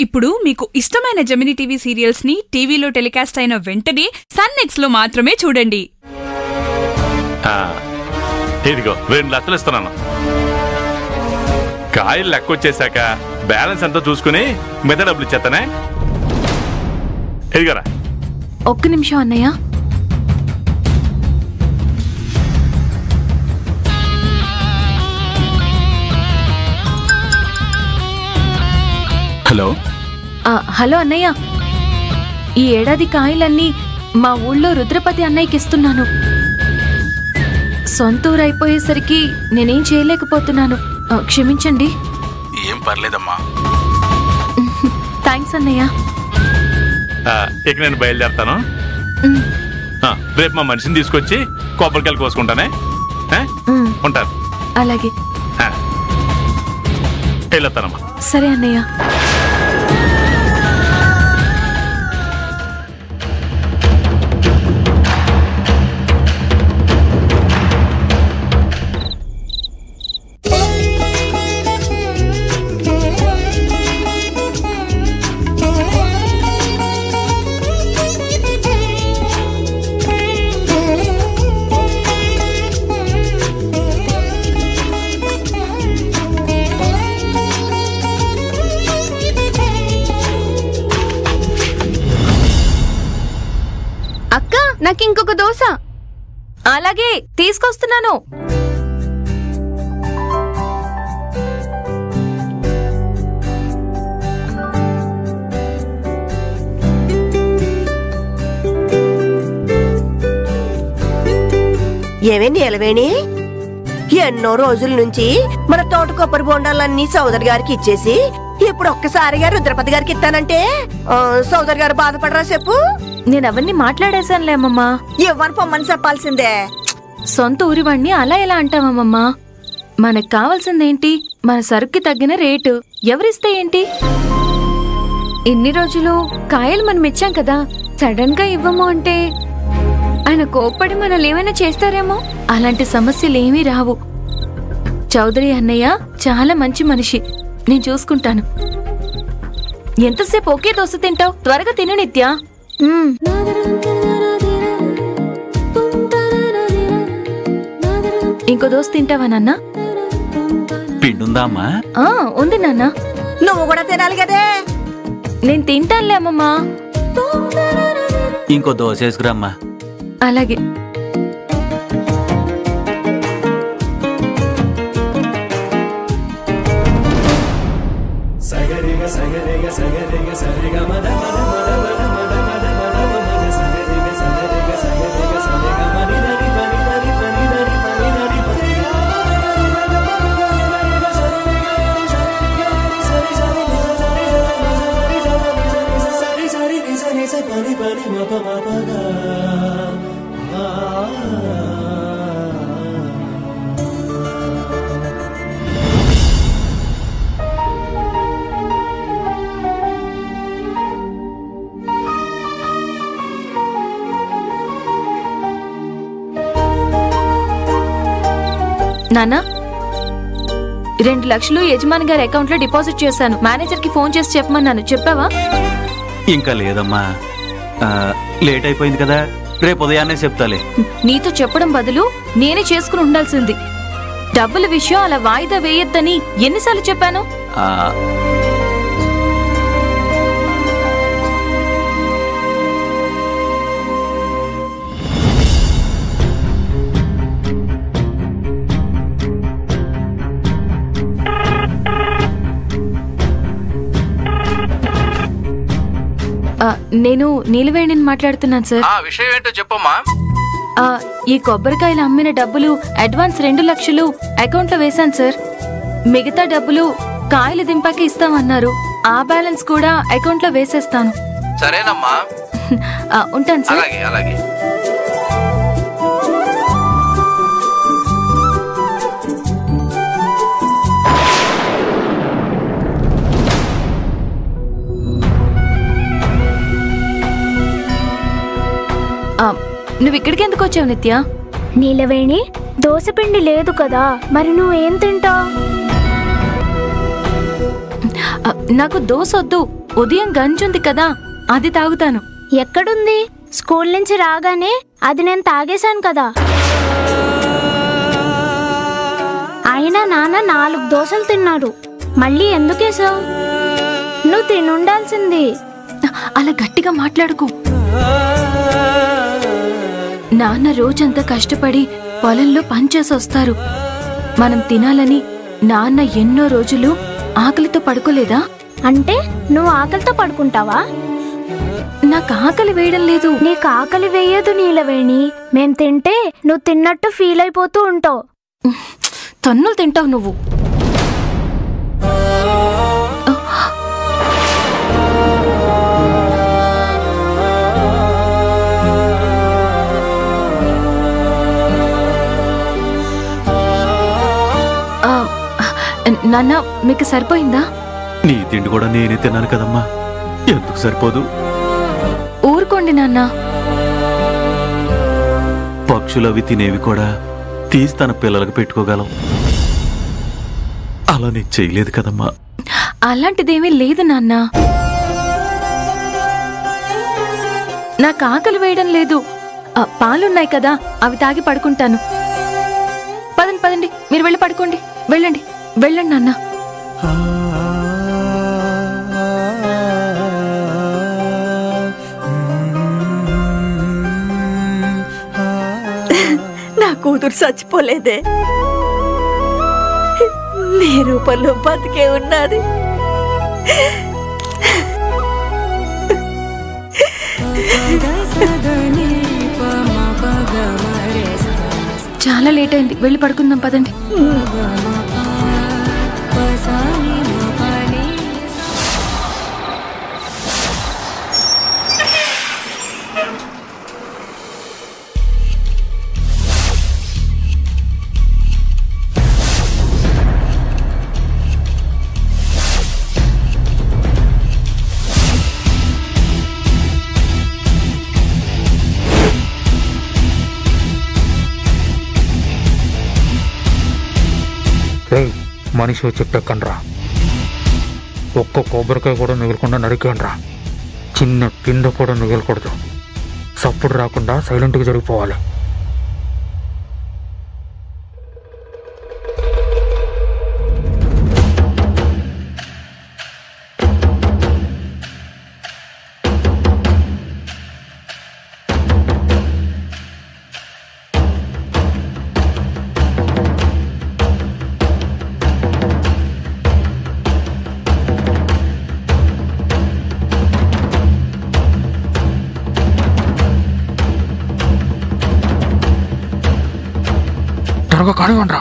ఇప్పుడు మీకు ఇష్టమైన జెమినీ టీవీ సీరియల్స్ ని టీవీలో టెలికాస్ట్ అయిన వెంటనే సన్ నెక్స్ట్ లో మాత్రమే చూడండి. ఇదిగో 2 లక్షలు ఇస్తున్నాను. కాయలు లెక్క వచ్చేసాక బ్యాలెన్స్ అంతా చూసుకుని మిగతా డబ్బులు ఇచ్చేస్తానే. ఇదిగోరా. ఒక్క నిమిషం అన్నయ్య. హలో. హలో అన్నయ్య, ఈ ఏడాది కాయలన్నీ మా ఊళ్ళో రుద్రపతి అన్నయ్యకి ఇస్తున్నాను. సొంత ఊరు అయిపోయేసరికి నేనేం చేయలేకపోతున్నాను, క్షమించండి. ఏం పర్లేదమ్మా. థ్యాంక్స్ అన్నయ్య. ఇక నేను బయలుదేరుతాను. రేపు మా మనిషిని తీసుకొచ్చి కొబ్బరికాయలు కోసుకుంటానే. ఉంటాను. అలాగే. వెళ్ళొస్తానమ్మా. సరే అన్నయ్య. నాకు ఇంకొక దోశ. అలాగే తీసుకొస్తున్నాను. ఏమేంటి ఎలవేణి, ఎన్నో రోజుల నుంచి మన తోట కొబ్బరి బొండాలన్నీ సోదరి గారికి ఇచ్చేసి ఇప్పుడు ఒక్కసారిగా రుద్రపతి గారికి ఇస్తానంటే సోదరి గారు బాధపడరా చెప్పు. నేను అవన్నీ మాట్లాడేశానులే అమ్మమ్మా. ఇవ్వని పొమ్మని చెప్పాల్సిందే. సొంత ఊరివాణ్ణి అలా ఎలా అంటావమ్మమ్మా? మనకు కావాల్సిందేంటి? మన సరుక్కి తగ్గిన రేటు. ఎవరిస్తే ఏంటి? ఇన్ని రోజులు కాయలు మనం ఇచ్చాం కదా, సడన్ గా ఇవ్వము అంటే ఆయన కోప్పడి మనల్ని ఏమైనా చేస్తారేమో. అలాంటి సమస్యలేమీ రావు. చౌదరి అన్నయ్య చాలా మంచి మనిషి, నేను చూసుకుంటాను. ఎంతసేపు ఒకే దోశ తింటావు? త్వరగా తిను నిత్య. ఇంకో దోశ తింటావా నాన్న? పిండుందా అమ్మా? ఉంది నాన్న. నువ్వు కూడా తినాలి కదే. నేను తింటానులే అమ్మమ్మా. ఇంకో దోశ వేసుకురామ్మా. అలాగే. నానా, 2 లక్షలు యజమాని గారి అకౌంట్ లో డిపాజిట్ చేశాను. మేనేజర్ కి ఫోన్ చేసి చెప్పమన్నాను. చెప్పావా? ఇంకా లేదమ్మా, లేట్ అయిపోయింది కదా, రేపు ఉదయాన్నే చెప్తాలే. నీతో చెప్పడం బదులు నేనే చేసుకుని ఉండాల్సింది. డబ్బుల విషయం అలా వాయిదా వేయొద్దని ఎన్నిసార్లు చెప్పాను? నేను నీలవేణిని మాట్లాడుతున్నాను సార్. విషయం ఏంటో చెప్పమ్మా. ఈ కొబ్బరికాయలు అమ్మిన డబ్బులు అడ్వాన్స్ 2 లక్షలు అకౌంట్ లో వేశాను సార్. మిగతా డబ్బులు కాయలు దింపాక ఇస్తామన్నారు. ఆ బ్యాలెన్స్ కూడా అకౌంట్ లో వేసేస్తాను. సరేనమ్మా. ఉంటాను సార్. అలాగే అలాగే. నువ్వు ఇక్కడికి ఎందుకు వచ్చావు నిత్య? నీలవేణి, దోసపిండి లేదు కదా, మరి నువ్వేం తింటావు? నాకు దోశ వద్దు, ఉదయం గంజుంది కదా, అది తాగుతాను. ఎక్కడుంది? స్కూల్ నుంచి రాగానే అది నేను తాగేశాను కదా. అయినా నాన్న 4 దోశలు తిన్నాడు. మళ్ళీ ఎందుకేసావు? నువ్వు తినుండాల్సింది. అలా గట్టిగా మాట్లాడుకో. నాన్న రోజంతా కష్టపడి పొలంలో పనిచేసి వస్తారు. మనం తినాలని నాన్న ఎన్నో రోజులు ఆకలితో పడుకోలేదా? అంటే నువ్వు ఆకలితో పడుకుంటావా? నాకు ఆకలి వేయడం లేదు. నీకు ఆకలి వేయదు నీలవేణి. మేం తింటే నువ్వు తిన్నట్టు ఫీల్ అయిపోతూ ఉంటావు. తన్నులు తింటావు నువ్వు. నాన్న, మీకు సరిపోయిందా? నీ తిండి కూడా నేనే తిన్నాను కదమ్మా, ఎందుకు సరిపోదు? ఊరుకోండి నాన్న. పక్షులు అవి తినేవి కూడా తీసి తన పిల్లలకు పెట్టుకోగలం. అలా నేను చేయలేదు కదమ్మా. అలాంటిదేమీ లేదు నాన్న. నాకు ఆకలి వేయడం లేదు. పాలున్నాయి కదా, అవి తాగి పడుకుంటాను. పదండి పదండి, మీరు వెళ్ళి పడుకోండి. వెళ్ళండి వెళ్ళండి నాన్న. నా కూతురు చచ్చిపోలేదే, నీ రూపంలో బతికే ఉన్నది. చాలా లేట్ అయింది, వెళ్ళి పడుకుందాం పదండి. మనిషి చెప్పెక్కండ్రా, ఒక్క కొబ్బరికాయ కూడా మిగలకుండా నరికేయండ్రా. చిన్న పిండ కూడా మిగలకూడదు. సప్పుడు రాకుండా సైలెంట్గా జరిగిపోవాలి. త్వరగా కానివ్వండిరా.